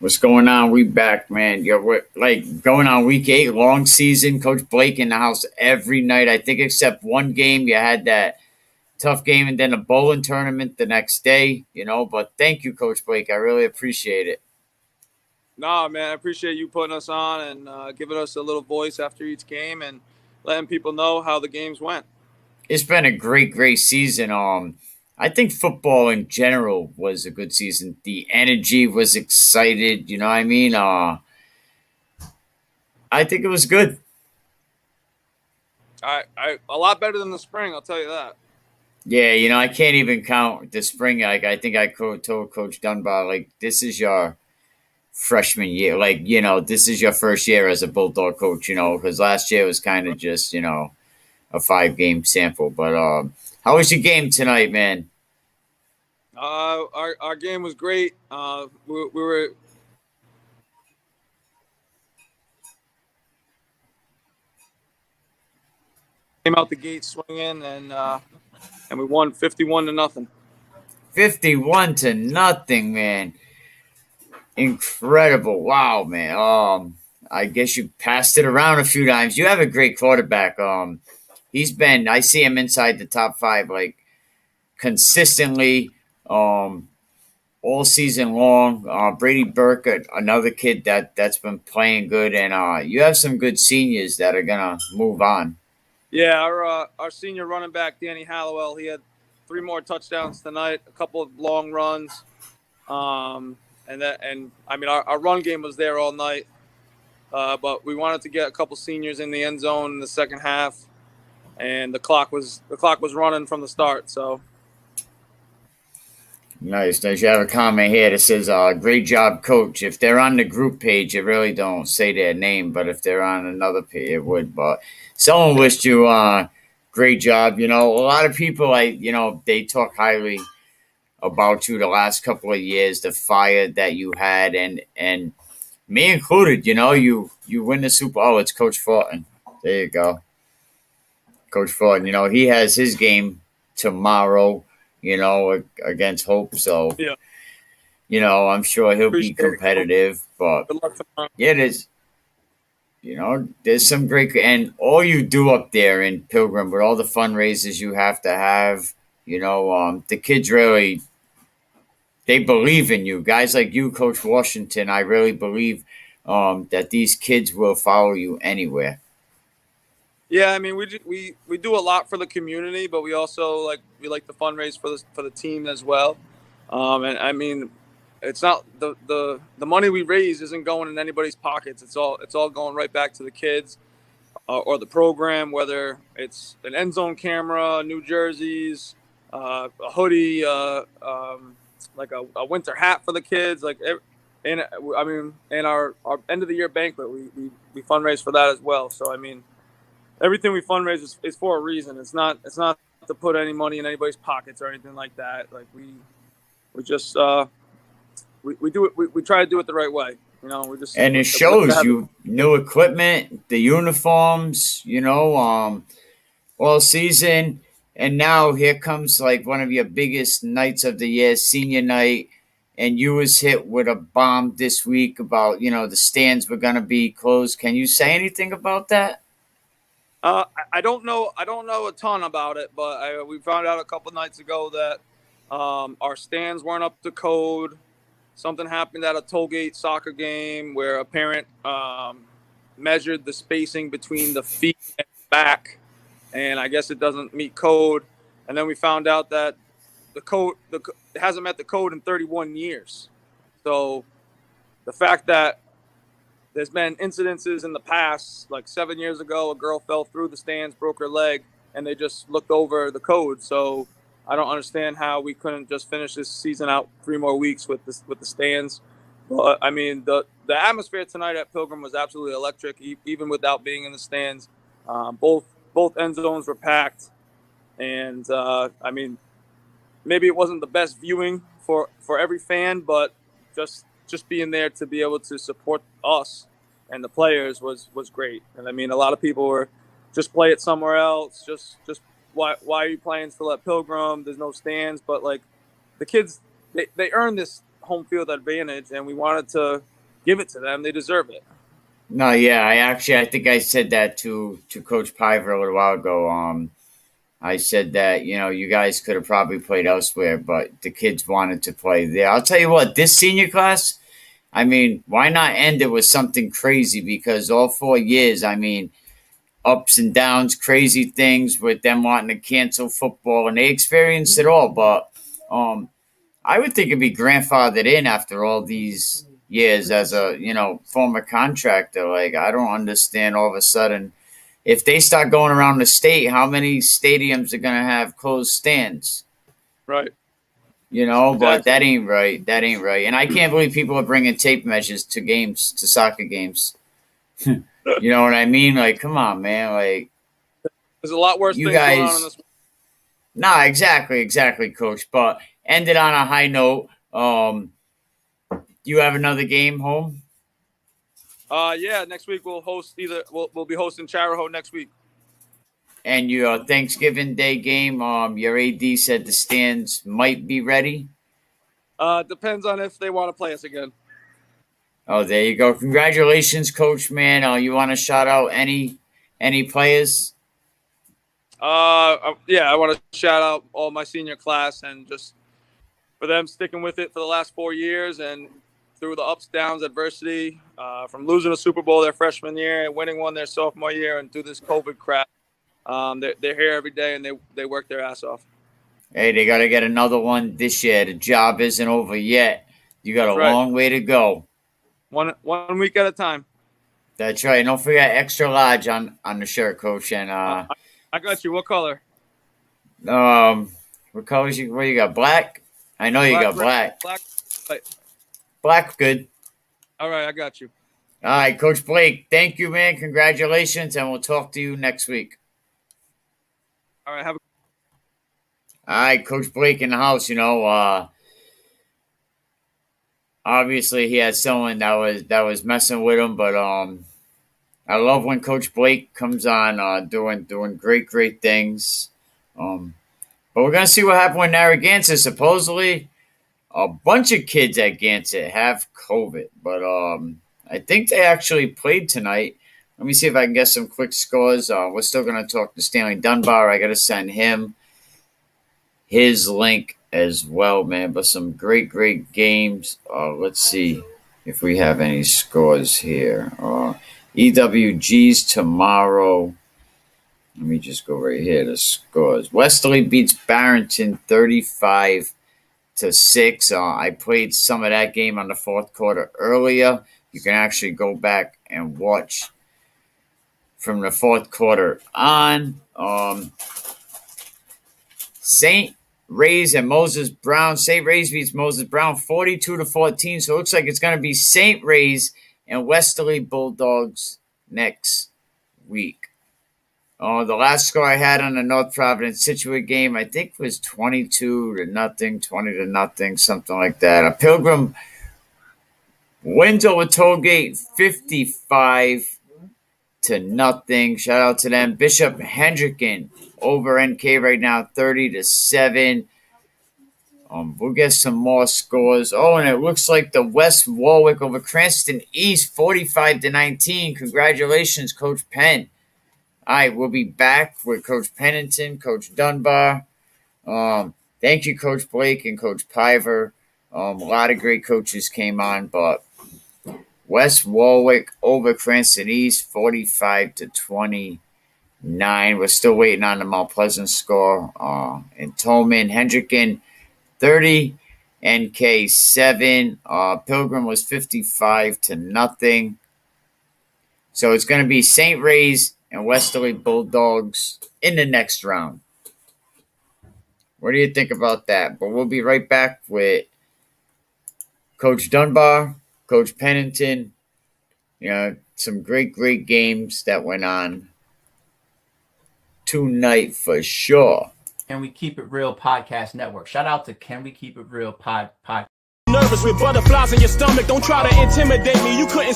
What's going on? We back, man. We're like going on week 8, long season. Coach Blake in the house every night. I think except one game, you had that tough game, and then a bowling tournament the next day. But thank you, Coach Blake. I really appreciate it. Nah, man, I appreciate you putting us on and giving us a little voice after each game and letting people know how the games went. It's been a great season. I think football in general was a good season. The energy was excited. You know what I mean? I think it was good. A lot better than the spring, I'll tell you that. Yeah, I can't even count the spring. Like I think told Coach Dunbar, like this is your freshman year. Like this is your first year as a Bulldog coach. Because last year was kind of just a 5 game sample. But how was your game tonight, man? Our game was great. We were came out the gate swinging and we won 51-0. 51-0, man. Incredible. Wow, man. I guess you passed it around a few times. You have a great quarterback. I see him inside the top 5 like consistently. All season long. Brady Burke, another kid that's been playing good, and you have some good seniors that are gonna move on. Yeah, our senior running back Danny Hallowell, he had 3 more touchdowns tonight, a couple of long runs, and I mean our run game was there all night, but we wanted to get a couple seniors in the end zone in the second half, and the clock was running from the start. So Nice. Nice. You have a comment here that says, "Great job, coach." If they're on the group page, it really don't say their name, but if they're on another page, it would. But someone wished you great job. A lot of people they talk highly about you the last couple of years, the fire that you had, and me included. You win the Super. Oh, it's Coach Fortin. There you go, Coach Fortin. He has his game tomorrow. Against Hope. So yeah, I'm sure he'll be appreciate it. competitive. But Good luck tomorrow. yeah, there's some great, and all you do up there in Pilgrim with all the fundraisers you have to have. The kids really they believe in you. Guys like you, Coach Washington. I really believe that these kids will follow you anywhere. Yeah, I mean we do a lot for the community, but we like to fundraise for the team as well. And I mean, it's not the money we raise isn't going in anybody's pockets. It's all going right back to the kids or the program, whether it's an end zone camera, new jerseys, a hoodie, like a winter hat for the kids, and I mean, and our end of the year banquet, we fundraise for that as well. So I mean, everything we fundraise is for a reason. It's not to put any money in anybody's pockets or anything like that. Like we just we do it. We try to do it the right way. And it We like to shows have you new equipment, the uniforms. All season. And now here comes like one of your biggest nights of the year, senior night. And you was hit with a bomb this week about, the stands were going to be closed. Can you say anything about that? I don't know. I don't know a ton about it, but we found out a couple nights ago that our stands weren't up to code. Something happened at a tollgate soccer game where a parent measured the spacing between the feet and back, and I guess it doesn't meet code. And then we found out that it hasn't met the code in 31 years. So the fact that there's been incidences in the past, like 7 years ago, a girl fell through the stands, broke her leg, and they just looked over the code. So I don't understand how we couldn't just finish this season out 3 more weeks with the stands. But I mean, the atmosphere tonight at Pilgrim was absolutely electric, even without being in the stands. Both end zones were packed, and I mean, maybe it wasn't the best viewing for every fan, but just being there to be able to support us and the players was great. And I mean, a lot of people were just play it somewhere else. Just why are you playing still at Pilgrim? There's no stands, but like the kids, they earned this home field advantage, and we wanted to give it to them. They deserve it. No, yeah, I think I said that to Coach Piver a little while ago. I said that, you guys could have probably played elsewhere, but the kids wanted to play there. I'll tell you what, this senior class, I mean, why not end it with something crazy? Because all 4 years, I mean, ups and downs, crazy things with them wanting to cancel football, and they experienced it all. But I would think it'd be grandfathered in after all these years as a former contractor. Like, I don't understand all of a sudden if they start going around the state, how many stadiums are gonna have closed stands? Right. But Exactly. that ain't right. That ain't right. And I can't believe people are bringing tape measures to games, to soccer games. You know what I mean? Like, come on, man. Like, There's a lot worse you things going on in guys. this. Nah, exactly, Coach. But ended on a high note. You have another game home, Yeah, next week we'll be hosting Charahoe next week. and your Thanksgiving Day game. Your AD said the stands might be ready. Depends on if they want to play us again. Oh, there you go. Congratulations, Coach, man. You want to shout out any players? Yeah, I want to shout out all my senior class and just for them sticking with it for the last 4 years and through the ups, downs, adversity, from losing a Super Bowl their freshman year and winning one their sophomore year and through this COVID crap. They're here every day and they work their ass off. Hey, they got to get another one this year. The job isn't over yet. You got That's a right. long way to go. One week at a time. That's right. Don't forget extra large on the shirt, Coach. And I got you. What color? what colors you? What you got? Black. I know you got black. Black. Right. Black, good. All right, I got you. All right, Coach Blake. Thank you, man. Congratulations, and we'll talk to you next week. All right, have a. All right, Coach Blake in the house. Obviously he had someone that was messing with him, but I love when Coach Blake comes on, doing great things. But we're gonna see what happened with Narragansett. Supposedly, a bunch of kids at Gansett have COVID, but I think they actually played tonight. Let me see if I can get some quick scores. We're still gonna talk to Stanley Dunbar. I gotta send him his link as well, man. But some great games. Let's see if we have any scores here. EWG's tomorrow. Let me just go right here to scores. Westerly beats Barrington 35-6. I played some of that game on the fourth quarter earlier. You can actually go back and watch from the fourth quarter on. St. Ray's and Moses Brown. St. Ray's beats Moses Brown 42-14. So it looks like it's going to be St. Ray's and Westerly Bulldogs next week. The last score I had on the North Providence Situate game, I think, was 22-0, 20-0, something like that. A Pilgrim wins over Tollgate 55-0. Shout out to them. Bishop Hendricken over NK right now, 30-7. We'll get some more scores. Oh, and it looks like the West Warwick over Cranston East, 45-19. Congratulations, Coach Penn. All right, we'll be back with Coach Pennington, Coach Dunbar. Thank you, Coach Blake and Coach Piver. A lot of great coaches came on, but West Warwick over Cranston East, 45-29. We're still waiting on the Mount Pleasant score. And Tolman Hendricken, 30, NK 7. Pilgrim was 55-0. So it's going to be St. Ray's and Westerly Bulldogs in the next round. What do you think about that? But we'll be right back with Coach Dunbar, Coach Pennington. Some great games that went on tonight for sure. Can We Keep It Real Podcast Network. Shout out to Can We Keep It Real Pod. Nervous with butterflies in your stomach. Don't try to intimidate me. You couldn't